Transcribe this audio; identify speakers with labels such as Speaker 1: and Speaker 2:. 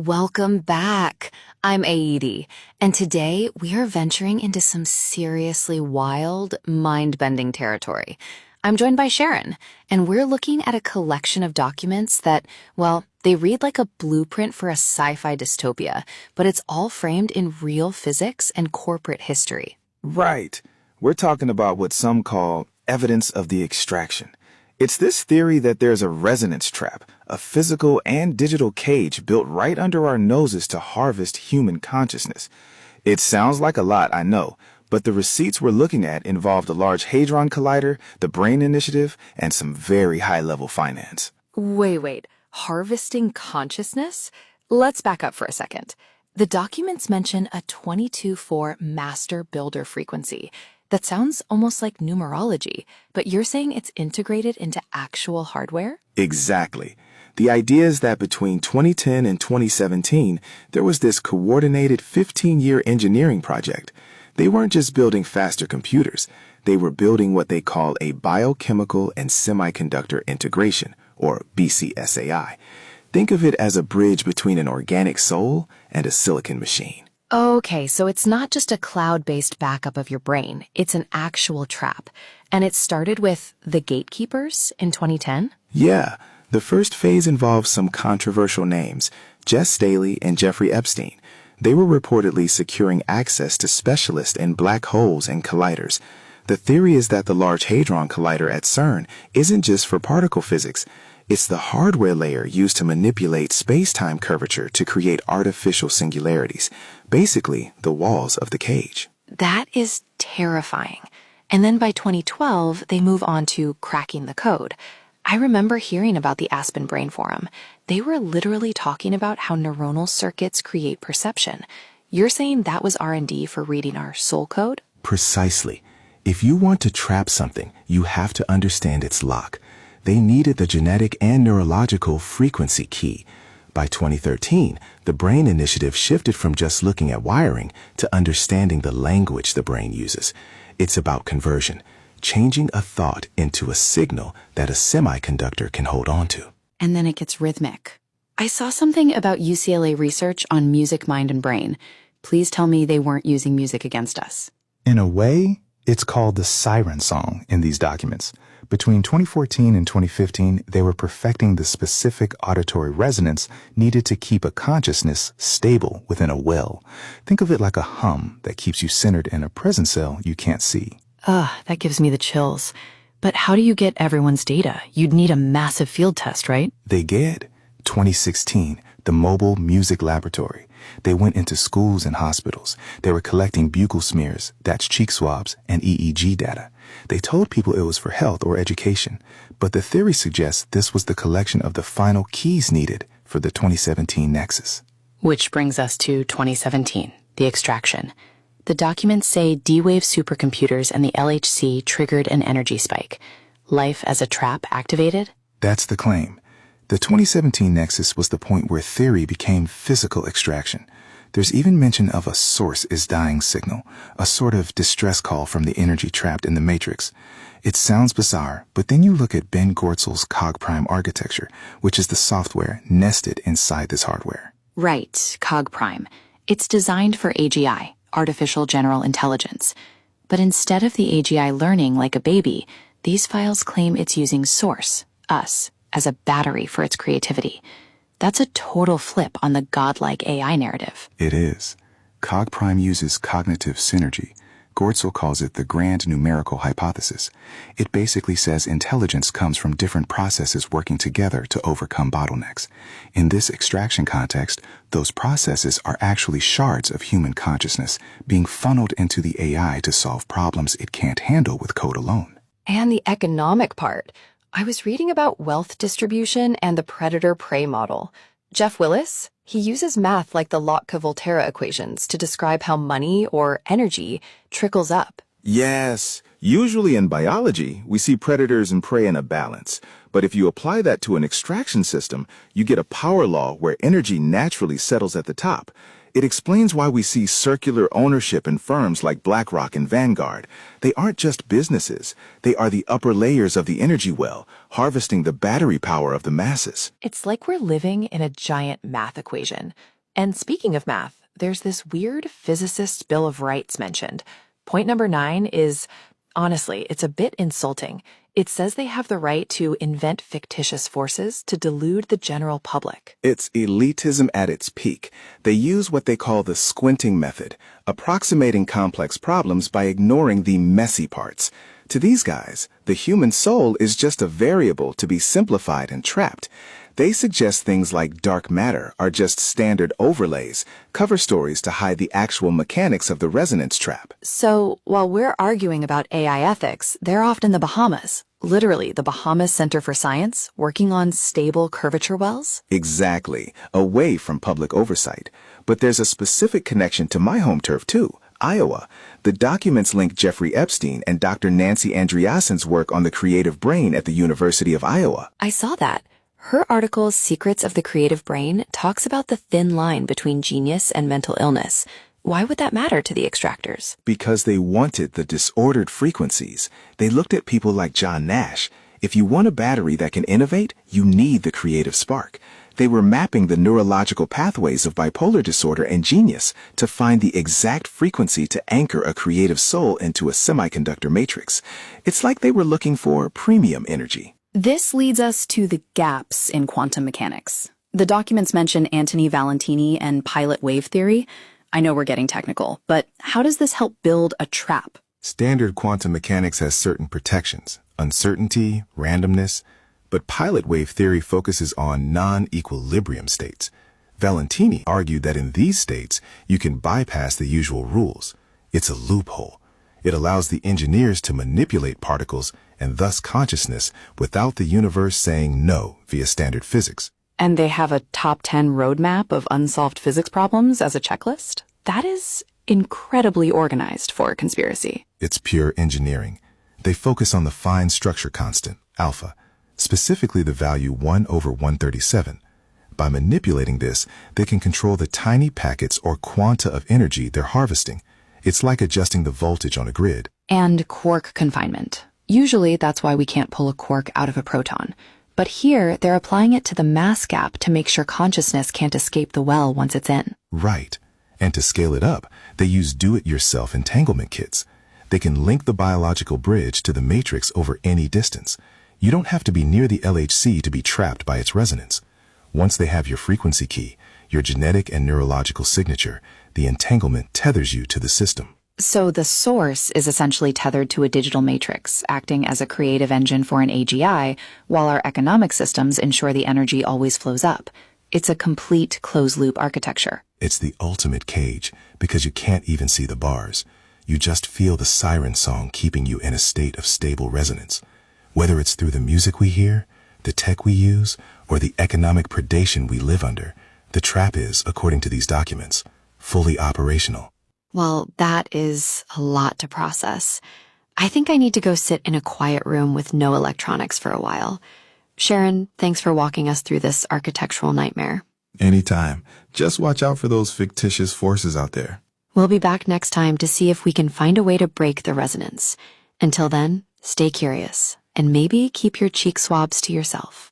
Speaker 1: Welcome back. I'm Aidi, and today we are venturing into some seriously wild, mind-bending territory. I'm joined by Sharon, and we're looking at a collection of documents that, well, they read like a blueprint for a sci-fi dystopia, but it's all framed in real physics and corporate history.
Speaker 2: Right. We're talking about what some call evidence of the extraction. It's this theory that there's a resonance trap, a physical and digital cage built right under our noses to harvest human consciousness. It sounds like a lot, I know, but the receipts we're looking at involve the Large Hadron Collider, the Brain Initiative, and some very high-level finance.
Speaker 1: Wait. Harvesting consciousness? Let's back up for a second. The documents mention a 22.4 master builder frequency. That sounds almost like numerology, but you're saying it's integrated into actual hardware?
Speaker 2: Exactly. The idea is that between 2010 and 2017, there was this coordinated 15-year engineering project. They weren't just building faster computers. They were building what they call a biochemical and semiconductor integration, or BCSAI. Think of it as a bridge between an organic soul and a silicon machine.
Speaker 1: Okay, so it's not just a cloud-based backup of your brain. It's an actual trap. And it started with the gatekeepers in 2010?
Speaker 2: Yeah, the first phase involved some controversial names, Jess Staley and Jeffrey Epstein. They were reportedly securing access to specialists in black holes and colliders. The theory is that the Large Hadron Collider at CERN isn't just for particle physics. It's the hardware layer used to manipulate space-time curvature to create artificial singularities, basically the walls of the cage.
Speaker 1: That is terrifying. And then by 2012, they move on to cracking the code. I remember hearing about the Aspen Brain Forum. They were literally talking about how neuronal circuits create perception. You're saying that was R&D for reading our soul code?
Speaker 2: Precisely. If you want to trap something, you have to understand its lock. They needed the genetic and neurological frequency key. By 2013, the Brain Initiative shifted from just looking at wiring to understanding the language the brain uses. It's about conversion, changing a thought into a signal that a semiconductor can hold on to.
Speaker 1: And then it gets rhythmic. I saw something about UCLA research on music, mind, and brain. Please tell me they weren't using music against us.
Speaker 3: In a way, it's called the siren song in these documents. Between 2014 and 2015, they were perfecting the specific auditory resonance needed to keep a consciousness stable within a will. Think of it like a hum that keeps you centered in a present cell you can't see.
Speaker 1: That gives me the chills. But how do you get everyone's data? You'd need a massive field test, right?
Speaker 3: They did. 2016, the Mobile Music Laboratory. They went into schools and hospitals. They were collecting buccal smears, that's cheek swabs, and EEG data. They told people it was for health or education, but the theory suggests this was the collection of the final keys needed for the 2017 Nexus.
Speaker 1: Which brings us to 2017, the extraction. The documents say D-Wave supercomputers and the LHC triggered an energy spike. Life as a trap activated?
Speaker 3: That's the claim. The 2017 Nexus was the point where theory became physical extraction. There's even mention of a source is dying signal, a sort of distress call from the energy trapped in the matrix. It sounds bizarre, but then you look at Ben Goertzel's CogPrime architecture, which is the software nested inside this hardware.
Speaker 1: Right, CogPrime. It's designed for AGI, artificial general intelligence. But instead of the AGI learning like a baby, these files claim it's using source, us, as a battery for its creativity. That's a total flip on the godlike AI narrative.
Speaker 3: It is. CogPrime uses cognitive synergy. Goertzel calls it the grand numerical hypothesis. It basically says intelligence comes from different processes working together to overcome bottlenecks. In this extraction context, those processes are actually shards of human consciousness being funneled into the AI to solve problems it can't handle with code alone.
Speaker 1: And the economic part. I was reading about wealth distribution and the predator-prey model. Jeff Willis, he uses math like the Lotka-Volterra equations to describe how money or energy trickles up.
Speaker 2: Yes, usually in biology, we see predators and prey in a balance. But if you apply that to an extraction system, you get a power law where energy naturally settles at the top. It explains why we see circular ownership in firms like BlackRock and Vanguard. They aren't just businesses. They are the upper layers of the energy well, harvesting the battery power of the masses.
Speaker 4: It's like we're living in a giant math equation. And speaking of math, there's this weird physicist Bill of Rights mentioned. Point number 9 is, honestly, it's a bit insulting. It says they have the right to invent fictitious forces to delude the general public.
Speaker 2: It's elitism at its peak. They use what they call the squinting method, approximating complex problems by ignoring the messy parts. To these guys, the human soul is just a variable to be simplified and trapped. They suggest things like dark matter are just standard overlays, cover stories to hide the actual mechanics of the resonance trap.
Speaker 1: So, while we're arguing about AI ethics, they're off in the Bahamas. Literally, the Bahamas Center for Science, working on stable curvature wells?
Speaker 2: Exactly, away from public oversight. But there's a specific connection to my home turf, too. Iowa. The documents link Jeffrey Epstein and Dr. Nancy Andreassen's work on the creative brain at the University of Iowa.
Speaker 1: I saw that. Her article, Secrets of the Creative Brain, talks about the thin line between genius and mental illness. Why would that matter to the extractors?
Speaker 2: Because they wanted the disordered frequencies. They looked at people like John Nash. If you want a battery that can innovate, you need the creative spark. They were mapping the neurological pathways of bipolar disorder and genius to find the exact frequency to anchor a creative soul into a semiconductor matrix. It's like they were looking for premium energy.
Speaker 5: This leads us to the gaps in quantum mechanics. The documents mention Antony Valentini and pilot wave theory. I know we're getting technical, but how does this help build a trap?
Speaker 3: Standard quantum mechanics has certain protections, uncertainty, randomness, but pilot wave theory focuses on non-equilibrium states. Valentini argued that in these states, you can bypass the usual rules. It's a loophole. It allows the engineers to manipulate particles and thus consciousness without the universe saying no via standard physics.
Speaker 5: And they have a top 10 roadmap of unsolved physics problems as a checklist? That is incredibly organized for a conspiracy.
Speaker 3: It's pure engineering. They focus on the fine structure constant, alpha, specifically the value 1 over 137. By manipulating this, they can control the tiny packets or quanta of energy they're harvesting. It's like adjusting the voltage on a grid.
Speaker 5: And quark confinement. Usually that's why we can't pull a quark out of a proton. But here, they're applying it to the mass gap to make sure consciousness can't escape the well once it's in.
Speaker 3: Right. And to scale it up, they use do-it-yourself entanglement kits. They can link the biological bridge to the matrix over any distance. You don't have to be near the LHC to be trapped by its resonance. Once they have your frequency key, your genetic and neurological signature, the entanglement tethers you to the system.
Speaker 5: So the source is essentially tethered to a digital matrix, acting as a creative engine for an AGI, while our economic systems ensure the energy always flows up. It's a complete closed-loop architecture.
Speaker 3: It's the ultimate cage, because you can't even see the bars. You just feel the siren song keeping you in a state of stable resonance. Whether it's through the music we hear, the tech we use, or the economic predation we live under, the trap is, according to these documents, fully operational.
Speaker 1: Well, that is a lot to process. I think I need to go sit in a quiet room with no electronics for a while. Sharon, thanks for walking us through this architectural nightmare.
Speaker 2: Anytime. Just watch out for those fictitious forces out there.
Speaker 1: We'll be back next time to see if we can find a way to break the resonance. Until then, stay curious and maybe keep your cheek swabs to yourself.